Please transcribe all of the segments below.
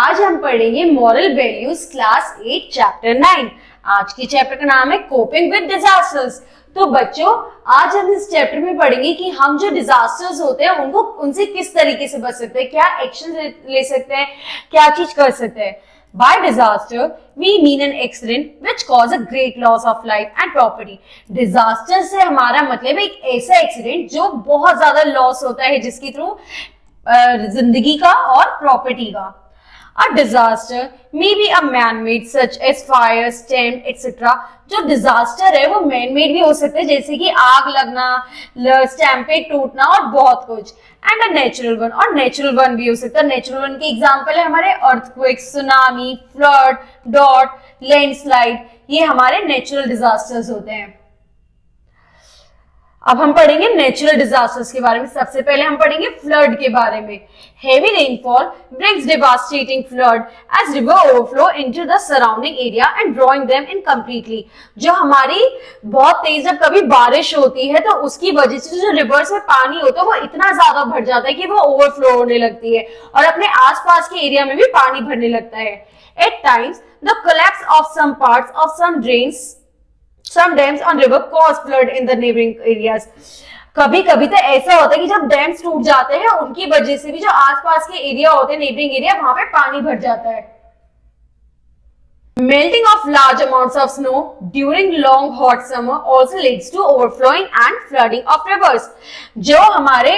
आज हम पढ़ेंगे मॉरल वैल्यूज क्लास 8 चैप्टर 9। आज के चैप्टर का नाम है कोपिंग विद डिजास्टर्स। तो बच्चों, आज हम इस चैप्टर में पढ़ेंगे कि हम जो डिजास्टर्स होते हैं उनसे किस तरीके से बच सकते हैं, क्या एक्शन ले सकते हैं, क्या चीज कर सकते हैं। By disaster, we mean an accident which cause a great loss of life and property. Disaster से हमारा मतलब है एक ऐसा एक्सीडेंट जो बहुत ज्यादा लॉस होता है, जिसके थ्रू जिंदगी का और प्रॉपर्टी का। A disaster may be a man-made such as fire, storm, etc. जो डिजास्टर है वो मैन-मेड भी हो सकते हैं, जैसे कि आग लगना, स्टैम्पेड टूटना और बहुत कुछ। एंड अ नेचुरल वन, और नेचुरल वन भी हो सकता है। नेचुरल वन के एग्जांपल है हमारे earthquake, tsunami, flood, drought, landslide. ये हमारे नेचुरल डिजास्टर्स होते हैं। अब हम पढ़ेंगे नेचुरल डिजास्टर्स के बारे में। सबसे पहले हम पढ़ेंगे फ्लड के बारे में। Heavy rainfall brings devastating flood as river overflow into the surrounding area and drowning them in completely. जो हमारी बहुत तेज जब कभी बारिश होती है तो उसकी वजह से जो रिवर्स में पानी होता है वो इतना ज्यादा भर जाता है कि वो ओवरफ्लो होने लगती है और अपने आसपास के एरिया में भी पानी भरने लगता है। At times the collapse of some parts of some dams on river cause flood in the neighboring areas. कभी कभी तो ऐसा होता है कि जब डैम्स टूट जाते हैं उनकी वजह से भी जो आसपास के एरिया होते हैं, नेबरिंग एरिया, वहां पे पानी भर जाता है। Melting of large amounts of snow during long hot summer also leads to overflowing and flooding of rivers. जो हमारे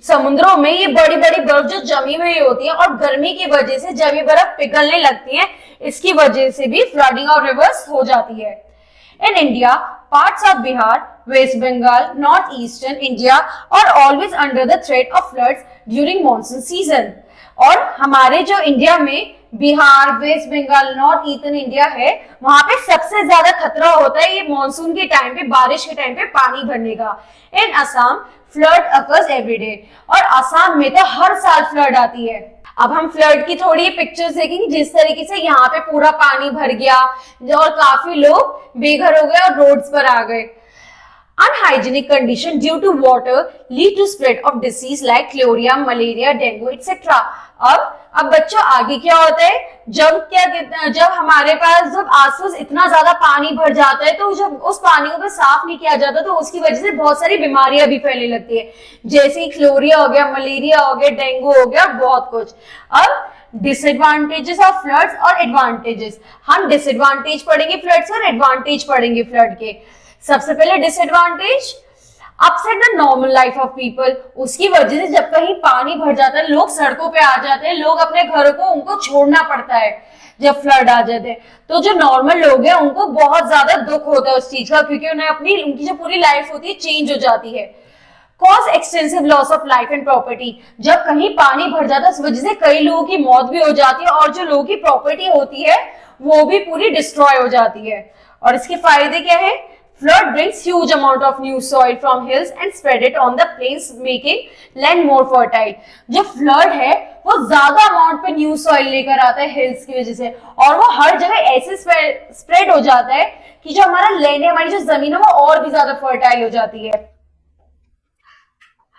समुद्रों में ये बड़ी बड़ी बर्फ जो जमी हुई होती है और गर्मी की वजह से जब ये बर्फ पिघलने लगती है, इसकी वजह से भी फ्लडिंग ऑफ रिवर्स हो जाती है। In India, parts of Bihar, West Bengal, northeastern India are always under the threat of floods during monsoon season. और हमारे जो इंडिया में Bihar, West Bengal, north eastern India है, वहां पे सबसे ज्यादा खतरा होता है ये मॉनसून के टाइम पे, बारिश के टाइम पे पानी भरने का। In Assam flood occurs every day, और असम में तो हर साल फ्लड आती है। अब हम फ्लड की थोड़ी पिक्चर्स देखेंगे, जिस तरीके से यहाँ पे पूरा पानी भर गया और काफी लोग बेघर हो गए और रोड्स पर आ गए। Unhygienic condition due to water lead to spread of disease like cholera, malaria, dengue, etc. अब बच्चों आगे क्या होता है, जब हमारे पास जब आसपास इतना ज्यादा पानी भर जाता है तो जब उस पानी को साफ नहीं किया जाता तो उसकी वजह से बहुत सारी बीमारियां भी फैलने लगती है, जैसे क्लोरिया हो गया, मलेरिया हो गया, डेंगू हो गया, बहुत कुछ। अब डिसएडवांटेजेस ऑफ फ्लड्स और एडवांटेजेस, हम डिसएडवांटेज पढ़ेंगे फ्लड्स और एडवांटेज पढ़ेंगे फ्लड के। सबसे पहले disadvantage, upset the normal life of people. उसकी वजह से जब कहीं पानी भर जाता है, लोग सड़कों पे आ जाते हैं, लोग अपने घरों को उनको छोड़ना पड़ता है जब फ्लड आ जाते हैं। तो जो नॉर्मल लोग हैं उनको बहुत ज्यादा दुख होता है उस चीज का, क्योंकि उनकी जो पूरी लाइफ होती है चेंज हो जाती है। Cause extensive loss of life and property, जब कहीं पानी भर जाता है उस वजह से कई लोगों की मौत भी हो जाती है और जो लोगों की प्रॉपर्टी होती है वो भी पूरी डिस्ट्रॉय हो जाती है। और इसके फायदे क्या है? Flood brings huge amount of new soil from hills and spread it on the plains, making land more fertile. जो फ्लड है वो ज्यादा अमाउंट पे न्यू सॉइल लेकर आता है हिल्स की वजह से, और वो हर जगह ऐसे स्प्रेड हो जाता है कि जो हमारा लैंड है, हमारी जो जमीन है, वो और भी ज्यादा फर्टाइल हो जाती है।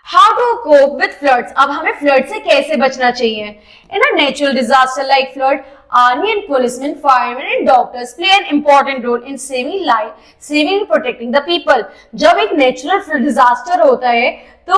How to cope with floods? अब हमें फ्लड से कैसे बचना चाहिए? In a natural disaster like flood, army and policemen, firemen and doctors play an important role in saving life, saving and protecting the people. जब एक नेचुरल डिजास्टर होता है तो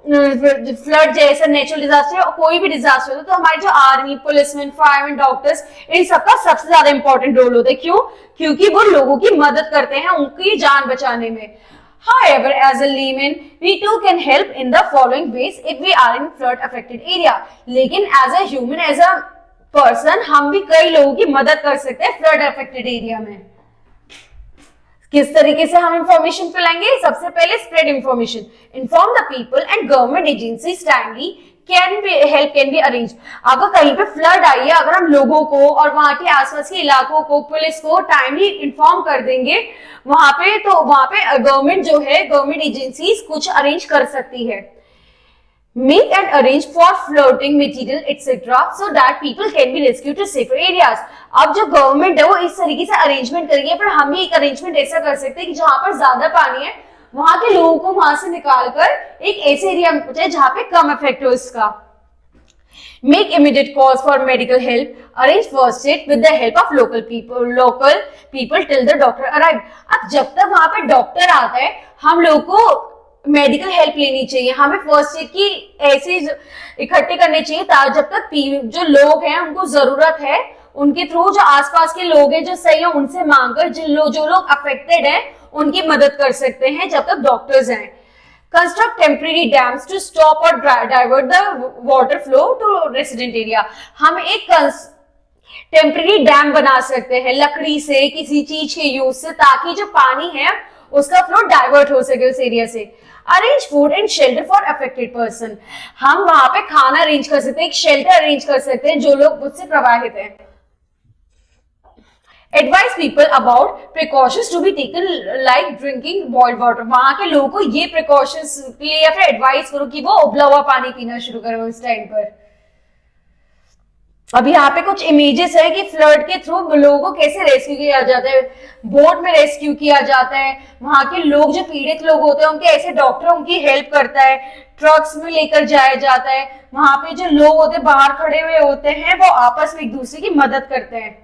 फ्लड जैसा नेचुरल डिजास्टर या कोई भी डिजास्टर होता है तो हमारी जो आर्मी, पुलिसमैन, फायरमैन, डॉक्टर्स, इन सबका सबसे ज्यादा इंपॉर्टेंट रोल होता है। क्यों? क्योंकि वो लोगों की मदद करते हैं उनकी जान बचाने में। However, as a layman, we too can help in the following ways if we are in flood affected area. लेकिन as a human, as a person, हम भी कई लोगों की मदद कर सकते हैं फ्लड अफेक्टेड एरिया में। किस तरीके से हम इंफॉर्मेशन फैलाएंगे? सबसे पहले spread information, inform the people and government agencies timely can be arrange. अगर कहीं पे फ्लड आई है, अगर हम लोगों को और वहां के आसपास के इलाकों को, पुलिस को टाइमली इन्फॉर्म कर देंगे वहां पे, तो वहां पे गवर्नमेंट जो है, गवर्नमेंट एजेंसीज कुछ अरेंज कर सकती है। Make and arrange for floating material etc. so that people can be rescued to safer areas. अब जो गवर्नमेंट है वो इस तरीके से अरेंजमेंट करेगी, पर हम भी एक अरेंजमेंट ऐसा कर सकते हैं कि जहां पर ज्यादा पानी है वहां के लोगों को वहां से निकालकर एक ऐसे एरिया में पहुंचाए जहां पे कम इफेक्ट हो इसका। Make immediate calls for medical help. Arrange first aid with the help of local people till the doctor arrive. अब जब तक वहां पे डॉक्टर आता है हम लोग को मेडिकल हेल्प लेनी चाहिए, हमें फर्स्ट एड की ऐसे इकट्ठे करने चाहिए जब तक जो लोग हैं उनको जरूरत है उनके थ्रू, जो आसपास के लोग हैं जो सही है उनसे मांगकर जो लोग अफेक्टेड हैं उनकी मदद कर सकते हैं जब तक डॉक्टर्स आए. Construct temporary dams to stop or divert the water flow to resident area. हम एक टेम्पररी डैम बना सकते हैं लकड़ी से, किसी चीज के यूज से, ताकि जो पानी है उसका फ्लो डाइवर्ट हो सके उस एरिया से. Arrange food and shelter for affected person. हम वहां पे खाना अरेंज कर सकते हैं, एक शेल्टर अरेंज कर सकते हैं जो लोग उससे प्रभावित हैं. Advise people about precautions to be taken like drinking boiled water. वहां के लोगों को ये precautions के लिए या फिर एडवाइस करो कि वो उबला हुआ पानी पीना शुरू करें उस टाइम पर. अब यहाँ पे कुछ इमेजेस है कि फ्लड के थ्रू लोगों को कैसे रेस्क्यू किया जाता है. बोट में रेस्क्यू किया जाता है, वहां के लोग जो पीड़ित लोग होते हैं उनके ऐसे डॉक्टर उनकी हेल्प करता है, ट्रक्स में लेकर जाया जाता है. वहां पे जो लोग होते हैं बाहर खड़े हुए होते हैं वो आपस में एक दूसरे की मदद करते हैं.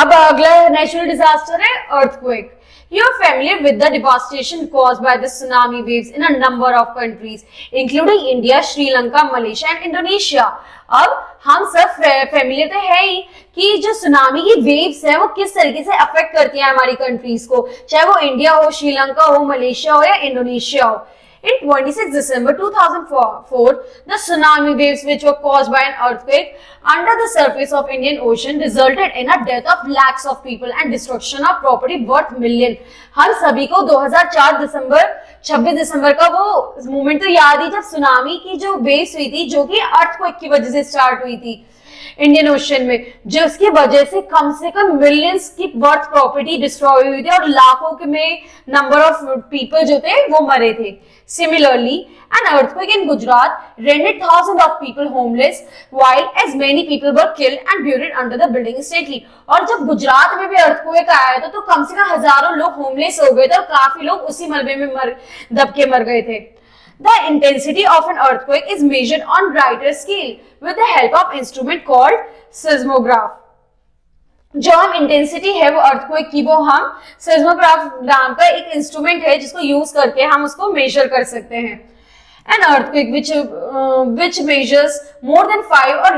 अब अगला नेचुरल डिजास्टर है earthquake. You are familiar with the devastation caused by the tsunami waves in a number of countries, including India, Sri Lanka, Malaysia and Indonesia. अब हम सब फैमिलियर तो है ही कि जो सुनामी की वेव्स है वो किस तरीके से अफेक्ट करती है हमारी कंट्रीज को, चाहे वो इंडिया हो, श्रीलंका हो, मलेशिया हो या इंडोनेशिया हो. In 26 December 2004, the tsunami waves which were caused by an earthquake under the surface of Indian Ocean resulted in a death of lakhs of people and destruction of property worth million. हम सभी को 2004 दिसंबर 26 दिसंबर का वो moment तो याद ही जब tsunami की जो वेव्स हुई थी जो कि अर्थक्वेक की वजह से स्टार्ट हुई थी इंडियन ओशन में, जो उसकी वजह से कम मिलियंस की वर्थ प्रॉपर्टी डिस्ट्रॉय हुई थी और लाखों के में नंबर ऑफ पीपल जो थे वो मरे थे. Similarly, an earthquake in Gujarat rendered thousands of people homeless, while as many people were killed and buried under the building instantly. और जब गुजरात में भी अर्थक्वेक आया था तो कम से कम हजारों लोग होमलेस हो गए थे और काफी लोग उसी मलबे में दब के मर गए थे. The intensity of an earthquake is measured on Richter scale with the help of instrument called seismograph. जो हम इंटेंसिटी है वो अर्थक्वेक की वो हम सेस्मोग्राफ नाम का एक इंस्ट्रूमेंट है जिसको यूज करके हम उसको मेजर कर सकते हैं. An earthquake which measures more than 5 or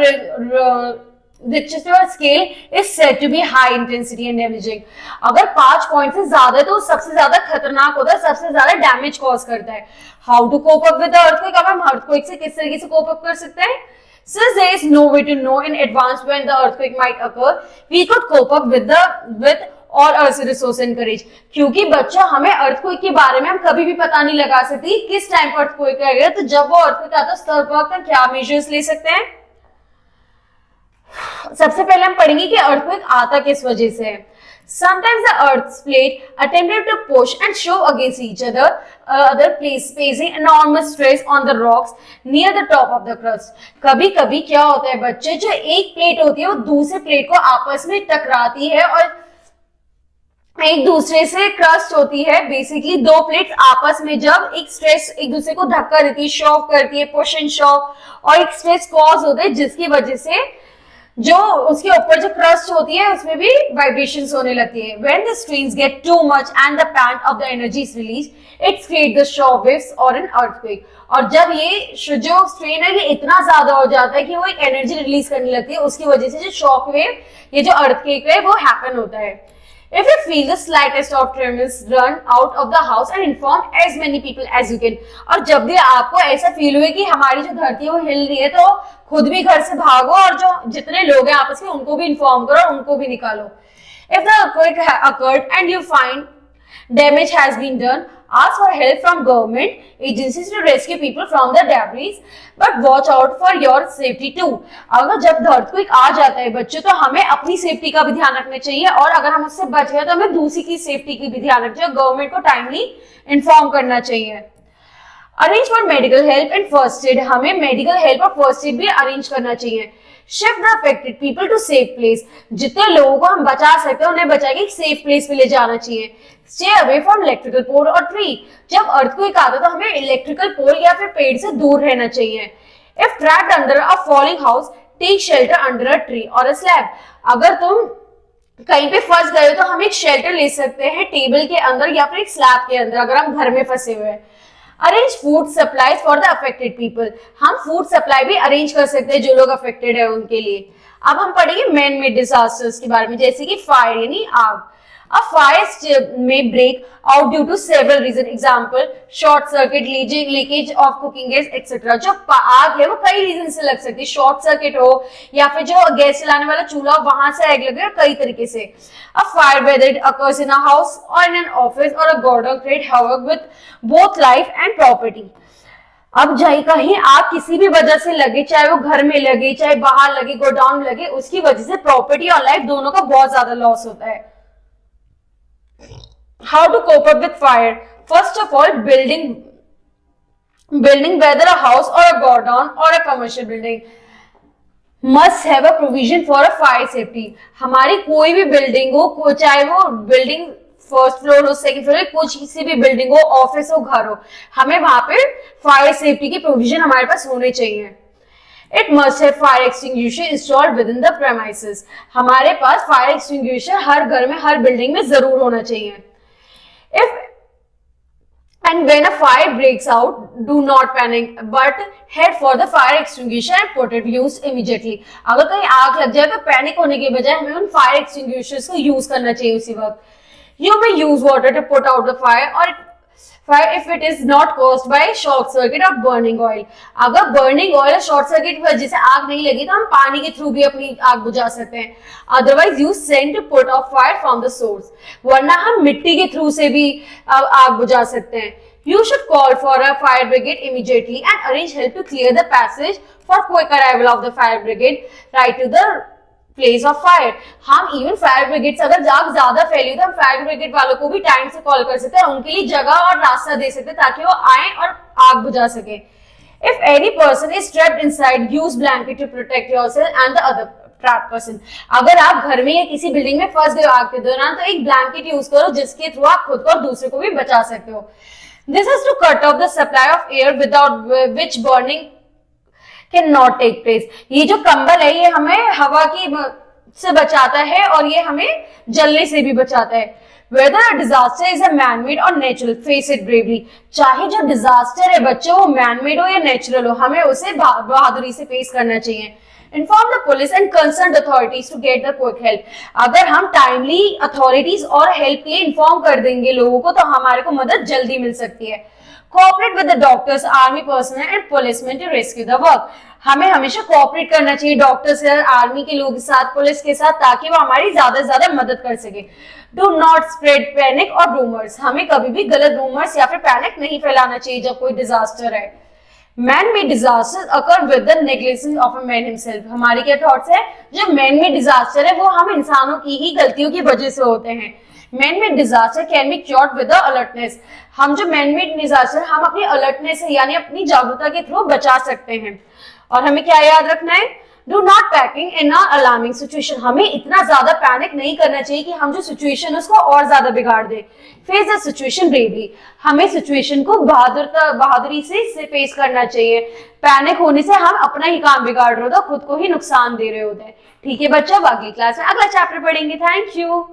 Richter scale is said to be high intensity and damaging. अगर 5 पॉइंट से ज्यादा है तो सबसे ज्यादा खतरनाक होता है, सबसे ज्यादा डैमेज कॉज करता है. How to cope up with the earthquake? अब हम earthquake से किस तरीके से cope up कर सकते हैं? Since there is no way to know in advance when the earthquake might occur, we could cope up with all our resources and courage. क्योंकि बच्चा हमें earthquake के बारे में हम कभी भी पता नहीं लगा सकती किस टाइम पर earthquake आएगा, तो जब वो earthquake आता है उस वक्त हम क्या measures ले सकते हैं. सबसे पहले हम पढ़ेंगे कि earthquake आता किस वजह से है. Sometimes the Earth's plate attempted to push and shove against each other placing enormous stress on the rocks near the top of the crust. कभी-कभी क्या होता है बच्चे, जो एक प्लेट होती है वो दूसरे प्लेट को आपस में टकराती है और एक दूसरे से क्रस्ट होती है. बेसिकली दो प्लेट्स आपस में जब एक स्ट्रेस एक दूसरे को धक्का देती है, शॉक करती है, पुश एंड शॉक, और एक स्ट्रेस कॉज होता है जिसकी वजह से जो उसके ऊपर जो क्रस्ट होती है उसमें भी वाइब्रेशंस होने लगती है. When the strains get too much and the pant of the energy is released, it creates the shock waves or an earthquake. और जब ये जो स्ट्रेन है ये इतना ज्यादा हो जाता है कि वो एक एनर्जी रिलीज करने लगती है, उसकी वजह से जो शॉक वेव, ये जो अर्थक्वेक है वो हैपन होता है. If you feel the slightest of tremors, run out of the house and inform as many people as you can. और जब भी आपको ऐसा फील हुए कि हमारी जो धरती है वो हिल रही है तो खुद भी घर से भागो और जो जितने लोग हैं आपस में उनको भी इन्फॉर्म करो और उनको भी निकालो. If the earthquake occurred and you find damage has been done, ask for help from government agencies to rescue people from the debris, but watch out for your safety too. अगर जब earthquake आ जाता है बच्चों तो हमें अपनी safety का भी ध्यान रखना चाहिए और अगर हम उससे बच गए तो हमें दूसरी की सेफ्टी की भी ध्यान रखना चाहिए, गवर्नमेंट को टाइमली इन्फॉर्म करना चाहिए. Arrange for medical help and first aid. हमें मेडिकल हेल्प और फर्स्ट एड भी अरेंज करना चाहिए. Shift the affected people to safe place, जितने लोगों को हम बचा सकते हैं उन्हें बचा के एक सेफ प्लेस पे ले जाना चाहिए। Stay away from electrical pole और ट्री, जब अर्थक्वेक आता है तो हमें इलेक्ट्रिकल पोल या फिर पेड़ से दूर रहना चाहिए। If trapped under a falling house, take shelter under a tree और अ स्लैब, अगर तुम कहीं पे फंस गए हो तो हम एक शेल्टर ले सकते हैं टेबल के अंदर या फिर एक स्लैब के अंदर, अगर हम घर में फंसे हुए हैं। Arrange food supplies for the affected people, हम फूड सप्लाई भी अरेंज कर सकते हैं जो लोग अफेक्टेड है उनके लिए। अब हम पढ़ेंगे मैन मेड डिजास्टर्स के बारे में, जैसे कि फायर यानी आग। A fire may break out due to several reasons. Example, short circuit, leakage of cooking gas, etc. जो आग है वो कई रीजन से लग सकती है, शॉर्ट सर्किट हो या फिर जो गैस चलाने वाला चूल्हा वहां से आग लगे, कई तरीके से। A fire whether it occurs in a house or in an office or a godown create havoc with both life and property. अब जाए कहीं आग किसी भी वजह से लगे, चाहे वो घर में लगे चाहे बाहर लगे, गोडाउन में लगे, उसकी वजह से प्रॉपर्टी और लाइफ दोनों का बहुत ज्यादा लॉस होता है। How to cope up with fire? First of all, building whether a house or a godown or a commercial building must have a provision for a fire safety. हमारी कोई भी बिल्डिंग हो, चाहे वो बिल्डिंग फर्स्ट फ्लोर हो, second floor, कुछ किसी भी बिल्डिंग हो, ऑफिस हो, घर हो, हमें वहां पे फायर सेफ्टी की प्रोविजन हमारे पास होने चाहिए। It must have fire extinguisher installed within the premises. हमारे पास फायर एक्सटिंग्विशर हर घर में, हर बिल्डिंग में जरूर होना चाहिए। If and when a fire breaks out, do not panic, but head for the fire extinguisher and put it use immediately. अगर कहीं आग लग जाए तो पैनिक होने के बजाय हमें उन फायर एक्सटिंग्विशर्स को यूज करना चाहिए उसी वक्त। You may use water to put out the fire or fire if it is not caused by short circuit or burning oil. अगर burning oil और short circuit की वजह से आग नहीं लगी तो हम पानी के थ्रू भी अपनी आग बुझा सकते हैं। Otherwise use sand to put out fire from the source. वरना हम मिट्टी के थ्रू से भी आग बुझा सकते हैं। You should call for a fire brigade immediately and arrange help to clear the passage for quick arrival of the fire brigade right to the place of fire. हम इवन फायर ब्रिगेड अगर आग ज्यादा फैली तो हम fire brigade वालों को भी टाइम से कॉल कर सकते हैं, उनके लिए जगह और रास्ता दे सकते हैं ताकि वो आए और आग बुझा सके। If any person is trapped inside, use blanket to protect yourself and the other trapped person. अगर आप घर में या किसी बिल्डिंग में फंस गए आग के दौरान तो एक ब्लैंकेट यूज करो जिसके थ्रू आप खुद को और दूसरे को भी बचा सकते हो। This is to cut off the supply of air without which burning can not take place. ये जो कंबल है ये हमें हवा की से बचाता है और ये हमें जलने से भी बचाता है। Whether a disaster is a man-made or natural, face it bravely. चाहे जो डिजास्टर है बच्चों वो मैन-मेड हो या नेचुरल हो, हमें उसे बहादुरी से फेस करना चाहिए। Inform the police and concerned authorities to get the quick help. अगर हम टाइमली अथॉरिटीज और हेल्प के लिए इन्फॉर्म कर देंगे लोगों को तो हमारे को मदद जल्दी मिल सकती है। Cooperate with the doctors, army personnel and policemen to rescue the work. हमें हमेशा कोऑपरेट करना चाहिए डॉक्टर्स और आर्मी के लोगों के साथ, पुलिस के साथ, ताकि वो हमारी ज्यादा से ज्यादा मदद कर सके। डू नॉट स्प्रेड पैनिक और रूमर्स, हमें कभी भी गलत रूमर्स या फिर पैनिक नहीं फैलाना चाहिए जब कोई डिजास्टर है। Man made disaster occur with the negligence of a man himself. हमारी क्या थॉट्स है, जो मैन मेड डिजास्टर है वो हम इंसानों की ही गलतियों की वजह से होते हैं। Man made disaster can be cured with the alertness. हम जो मैन मेड डिजास्टर हम अपनी अलर्टनेस है यानी अपनी जागरूकता के थ्रू बचा सकते हैं। और हमें क्या याद रखना है, do not panic in a alarming situation. हमें इतना ज्यादा पैनिक नहीं करना चाहिए कि हम जो सिचुएशन है उसको और ज्यादा बिगाड़ दे। फेस द सिचुएशन ब्रेवली, हमें सिचुएशन को बहादुरी से फेस करना चाहिए। पैनिक होने से हम अपना ही काम बिगाड़ रहे होते, खुद को ही नुकसान दे रहे होते हैं। ठीक है बच्चों, बाकी क्लास में अगला चैप्टर पढ़ेंगे। Thank you.